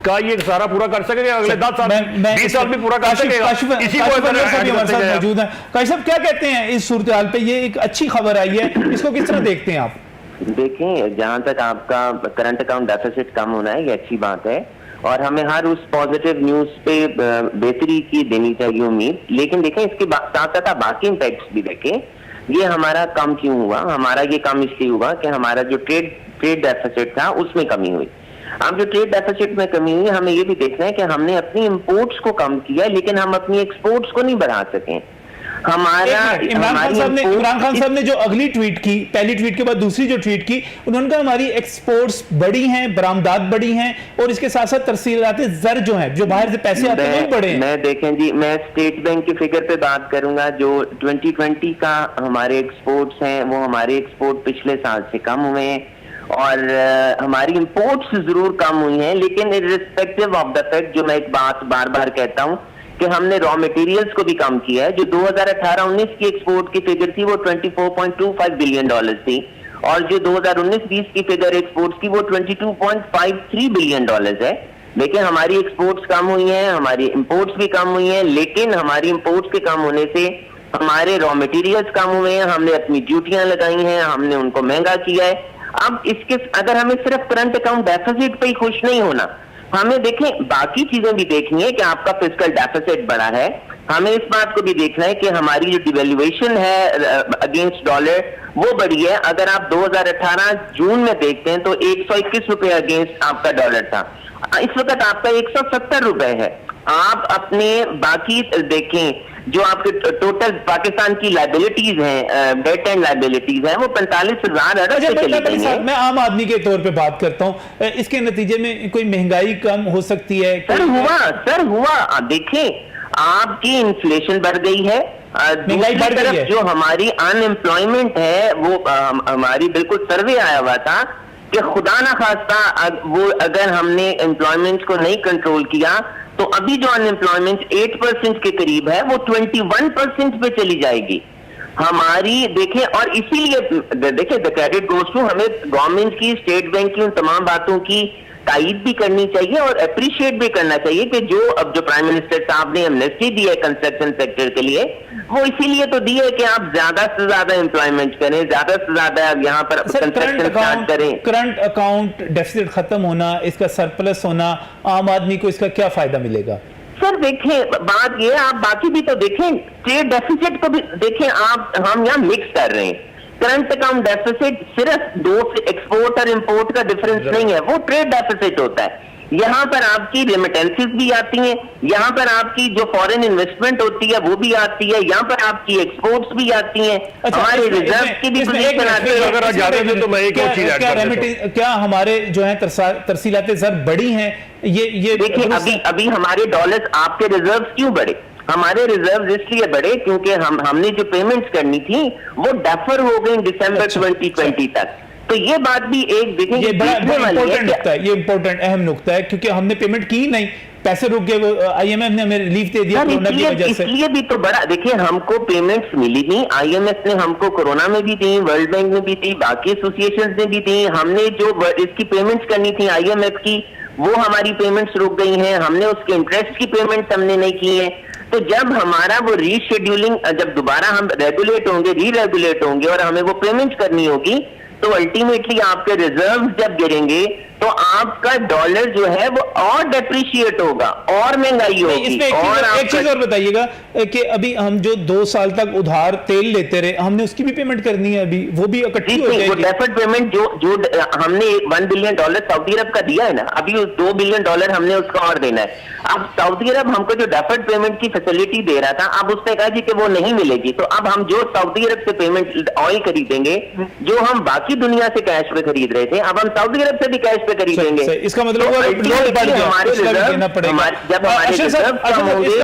کا یہ سارا پورا کر سکے گا اگلے 10 سال 20 سال بھی پورا کر سکے گا. اسی کو موجود ہیں. کاشف صاحب کیا کہتے ہیں اس صورتحال پہ؟ یہ ایک اچھی خبر آئی ہے, اس کو کس طرح دیکھتے ہیں آپ؟ دیکھیں, جہاں تک آپ کا کرنٹ اکاؤنٹ ڈیفیسٹ کم ہونا ہے یہ اچھی بات ہے, اور ہمیں ہر اس پازیٹیو نیوز پہ بہتری کی دینی چاہیے امید. لیکن دیکھیں اس کے ساتھ ساتھ باقی امپیکٹس بھی دیکھیں. یہ ہمارا کم کیوں ہوا؟ ہمارا یہ کم اس لیے ہوا کہ ہمارا جو ٹریڈ ڈیفیسٹ تھا اس میں کمی ہوئی. اب جو ٹریڈ ڈیفیسٹ میں کمی ہوئی, ہمیں یہ بھی دیکھنا ہے کہ ہم نے اپنی امپورٹس کو کم کیا لیکن ہم اپنی ایکسپورٹس کو نہیں بڑھا سکیں. عمران خان صاحب نے جو اگلی ٹویٹ کی, پہلی ٹویٹ کے بعد دوسری جو ٹویٹ کی, انہوں نے کہا ہماری ایکسپورٹس بڑی ہیں, برآمدات بڑی ہیں, اور اس کے ساتھ ساتھ ترسیلات زر جو ہیں, جو باہر سے پیسے آتے ہیں وہ بڑے ہیں. میں دیکھیں جی, میں اسٹیٹ بینک کی فگر پہ بات کروں گا. جو 2020 کا ہمارے ایکسپورٹس ہیں وہ ہمارے ایکسپورٹ پچھلے سال سے کم ہوئے ہیں, اور ہماری امپورٹس ضرور کم ہوئی ہیں, لیکن irrespective of the fact, جو میں ایک بات بار بار کہتا ہوں کہ ہم نے را مٹیریلز کو بھی کم کیا ہے. جو 2018-19 کی ایکسپورٹ کی فگر تھی وہ $24.25 بلین تھی, اور جو 2019-20 کی فگر ایکسپورٹس کی وہ $22.53 بلین ہے. لیکن ہماری ایکسپورٹس کم ہوئی ہیں, ہماری امپورٹس بھی کم ہوئی ہیں, لیکن ہماری امپورٹس کے کم ہونے سے ہمارے را مٹیریلز کم ہوئے ہیں, ہم نے اپنی ڈیوٹیاں لگائی ہیں, ہم نے ان کو مہنگا کیا ہے. اب اس کے اگر ہمیں صرف کرنٹ اکاؤنٹ ڈیفیسٹ پہ ہی خوش نہیں ہونا, ہمیں دیکھیں باقی چیزیں بھی دیکھنی ہے کہ آپ کا فسکل ڈیفیسٹ بڑا ہے. ہمیں اس بات کو بھی دیکھنا ہے کہ ہماری جو ڈیویلویشن ہے اگینسٹ ڈالر وہ بڑی ہے. اگر آپ 2018 جون میں دیکھتے ہیں تو 121 روپے اگینسٹ آپ کا ڈالر تھا, اس وقت آپ کا 170 روپے ہے. آپ اپنے باقی دیکھیں جو آپ کے ٹوٹل پاکستان کی لائبلٹیز ہیں, ڈیٹ اینڈ لائبلٹیز ہیں, وہ 45,000 ارب سے چلی گئی ہیں. میں عام آدمی کے طور پہ بات کرتا ہوں, اس کے نتیجے میں کوئی مہنگائی کم ہو سکتی ہے؟ سر ہوا دیکھیں آپ کی انفلیشن بڑھ گئی ہے, دوسری طرف جو ہماری ان امپلائمنٹ ہے وہ ہماری بالکل سروے آیا ہوا تھا کہ خدا نہ خواستہ وہ اگر ہم نے امپلائمنٹ کو نہیں کنٹرول کیا تو ابھی جو ان امپلائمنٹ 8% کے قریب ہے وہ 21% پہ چلی جائے گی ہماری. دیکھیں, اور اسی لیے دیکھیں the credit goes to ہمیں گورنمنٹ کی, اسٹیٹ بینک کی ان تمام باتوں کی تائید بھی کرنی چاہیے اور اپریشیٹ بھی کرنا چاہیے کہ جو اب جو پرائم منسٹر صاحب نے ایمنسٹی دی ہے کنسٹرکشن سیکٹر کے لیے, وہ اسی لیے تو دی ہے کہ آپ زیادہ سے زیادہ امپلائمنٹ کریں, زیادہ سے زیادہ یہاں پر کنسٹرکشن اسٹارٹ کریں. کرنٹ اکاؤنٹ ڈیفیسٹ ختم ہونا, اس کا سرپلس ہونا, عام آدمی کو اس کا کیا فائدہ ملے گا؟ سر دیکھیں بات یہ ہے, آپ باقی بھی تو دیکھیں, ٹریڈ ڈیفیسٹ کو بھی دیکھیں. ہم یہاں مکس کر رہے ہیں. کرنٹ اکاؤنٹ ڈیفیسٹ صرف دو ایکسپورٹ اور امپورٹ کا ڈفرنس نہیں ہے, وہ ٹریڈ ڈیفیسٹ ہوتا ہے. یہاں پر آپ کی ریمیٹنسز بھی آتی ہیں, یہاں پر آپ کی جو فورن انویسٹمنٹ ہوتی ہے وہ بھی آتی ہے, یہاں پر آپ کی ایکسپورٹس بھی آتی ہیں, ہمارے ریزرو کی بھی پوزیشن آتی ہے. کیا ہمارے جو ہیں ترسیلات زر بڑی ہیں؟ یہ دیکھیں ابھی ہمارے ڈالرز, آپ کے ریزروز کیوں بڑھے؟ ہمارے ریزروز اس لیے بڑھے کیونکہ ہم نے جو پیمنٹس کرنی تھی وہ ڈیفر ہو گئی دسمبر 2020 تک. تو یہ بات بھی ایک دیکھیں, یہ بڑا امپورٹنٹ نقطہ ہے, یہ امپورٹنٹ اہم نقطہ ہے, کیونکہ ہم نے پیمنٹ کی نہیں, پیسے رک گئے, وہ آئی ایم ایف نے ہمیں ریلیف دے دیا کورونا کی وجہ سے. اس لیے بھی تو بڑا دیکھیں, ہم کو پیمنٹس ملی نہیں, آئی ایم ایف نے ہم کو کورونا میں بھی دی, ورلڈ بینک میں بھی دی, باقی ایسوسیشنز نے بھی دی. ہم نے جو اس کی پیمنٹس کرنی تھی آئی ایم ایف کی, وہ ہماری پیمنٹس رک گئی ہیں. ہم نے اس کے انٹرسٹ کی پیمنٹس ہم نے نہیں کی ہیں. تو جب ہمارا وہ ری شیڈیولنگ, جب دوبارہ ہم ریگولیٹ ہوں گے, ری ریگولیٹ ہوں گے اور ہمیں وہ پیمنٹ کرنی ہوگی, تو الٹیمیٹلی آپ کے ریزروز جب گریں گے تو آپ کا ڈالر جو ہے وہ اور ڈیپریشیٹ ہوگا اور مہنگائی ہوگی. اس میں ایک چیز اور بتائیے گا کہ ابھی ہم جو 2 سال تک ادھار تیل لیتے رہے, ہم نے اس کی بھی پیمنٹ کرنی ہے, ابھی وہ بھی اکٹھی ہو جائے گی. وہ ڈیفرڈ پیمنٹ جو ہم نے $1 بلین سعودی عرب کا دیا ہے نا, ابھی $2 بلین ہم نے اس کا اور دینا ہے. اب سعودی عرب ہم کو جو ڈیفرڈ پیمنٹ کی فیسلٹی دے رہا تھا, اب اس نے کہا جی کہ وہ نہیں ملے گی. تو اب ہم جو سعودی عرب سے پیمنٹ آئل خریدیں گے, جو ہم باقی دنیا سے کیش پہ خرید رہے تھے, اب ہم سعودی عرب سے بھی کیش پہ خریدیں گے. اس کا مطلب لوڈ بڑھ گیا, جب ہمارے ریزرو کم ہوں گے